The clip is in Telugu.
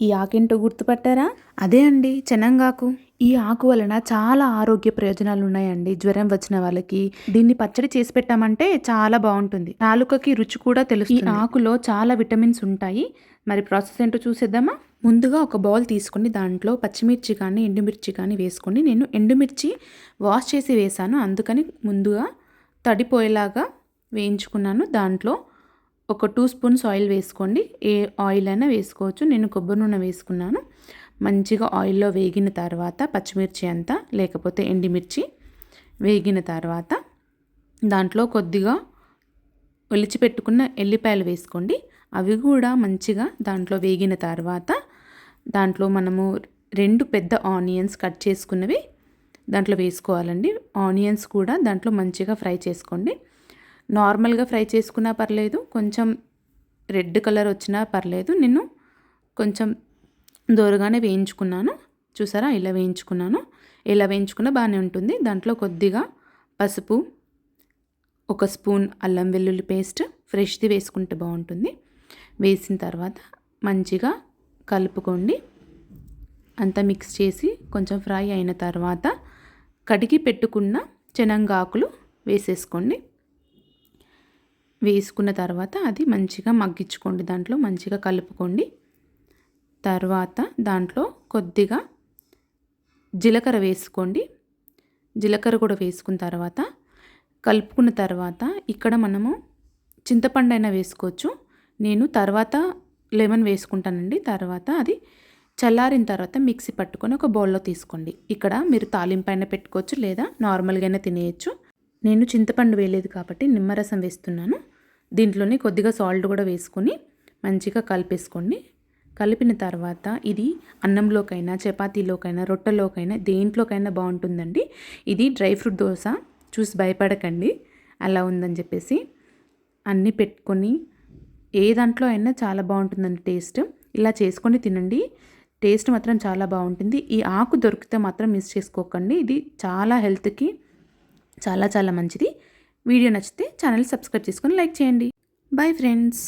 ఈ ఆకేంటో గుర్తుపట్టారా? అదే అండి చెనంగాకు. ఈ ఆకు వలన చాలా ఆరోగ్య ప్రయోజనాలు ఉన్నాయండి. జ్వరం వచ్చిన వాళ్ళకి దీన్ని పచ్చడి చేసి పెట్టామంటే చాలా బాగుంటుంది. నాలుకకి రుచి కూడా తెలుస్తుంది. ఈ ఆకులో చాలా విటమిన్స్ ఉంటాయి. మరి ప్రాసెస్ ఏంటో చూసేద్దామా? ముందుగా ఒక బౌల్ తీసుకొని దాంట్లో పచ్చిమిర్చి కానీ ఎండుమిర్చి కానీ వేసుకోండి. నేను ఎండుమిర్చి వాష్ చేసి వేసాను, అందుకని ముందుగా తడిపోయేలాగా వేయించుకున్నాను. దాంట్లో ఒక 2 స్పూన్స్ ఆయిల్ వేసుకోండి. ఏ ఆయిల్ అయినా వేసుకోవచ్చు. నేను కొబ్బరి నూనె వేసుకున్నాను. మంచిగా ఆయిల్లో వేగిన తర్వాత పచ్చిమిర్చి అంతా లేకపోతే ఎండుమిర్చి వేగిన తర్వాత దాంట్లో కొద్దిగా ఒలిచిపెట్టుకున్న ఎల్లిపాయలు వేసుకోండి. అవి కూడా మంచిగా దాంట్లో వేగిన తర్వాత దాంట్లో మనము 2 పెద్ద ఆనియన్స్ కట్ చేసుకున్నవి దాంట్లో వేసుకోవాలండి. ఆనియన్స్ కూడా దాంట్లో మంచిగా ఫ్రై చేసుకోండి. నార్మల్గా ఫ్రై చేసుకున్నా పర్లేదు, కొంచెం రెడ్ కలర్ వచ్చినా పర్లేదు. నేను కొంచెం దోరగానే వేయించుకున్నాను. చూసారా, ఇలా వేయించుకున్నాను. ఇలా వేయించుకున్నా బాగానే ఉంటుంది. దాంట్లో కొద్దిగా పసుపు, 1 స్పూన్ అల్లం వెల్లుల్లి పేస్ట్ ఫ్రెష్ది వేసుకుంటే బాగుంటుంది. వేసిన తర్వాత మంచిగా కలుపుకోండి. అంతా మిక్స్ చేసి కొంచెం ఫ్రై అయిన తర్వాత కడిగి పెట్టుకున్న చెనంగాకులు వేసేసుకోండి. వేసుకున్న తర్వాత అది మంచిగా మగ్గించుకోండి. దాంట్లో మంచిగా కలుపుకోండి. తర్వాత దాంట్లో కొద్దిగా జీలకర్ర వేసుకోండి. జీలకర్ర కూడా వేసుకున్న తర్వాత కలుపుకున్న తర్వాత ఇక్కడ మనము చింతపండు అయినా వేసుకోవచ్చు. నేను తర్వాత లెమన్ వేసుకుంటానండి. తర్వాత అది చల్లారిన తర్వాత మిక్సీ పట్టుకొని ఒక బౌల్లో తీసుకోండి. ఇక్కడ మీరు తాలింపు అయినా పెట్టుకోవచ్చు, లేదా నార్మల్గానే తినేయచ్చు. నేను చింతపండు వేయలేదు కాబట్టి నిమ్మరసం వేస్తున్నాను. దీంట్లోనే కొద్దిగా సాల్ట్ కూడా వేసుకొని మంచిగా కలిపేసుకోండి. కలిపిన తర్వాత ఇది అన్నంలోకైనా చపాతీలోకైనా రొట్టెలోకైనా దేంట్లోకైనా బాగుంటుందండి. ఇది డ్రై ఫ్రూట్ దోశ. చూసి భయపడకండి అలా ఉందని చెప్పేసి. అన్నీ పెట్టుకొని ఏ దాంట్లో అయినా చాలా బాగుంటుందండి టేస్ట్. ఇలా చేసుకొని తినండి, టేస్ట్ మాత్రం చాలా బాగుంటుంది. ఈ ఆకు దొరికితే మాత్రం మిస్ చేసుకోకండి. ఇది చాలా హెల్త్కి చాలా చాలా మంచిది. వీడియో నచ్చితే ఛానల్ సబ్స్క్రైబ్ చేసుకొని లైక్ చేయండి. Bye friends.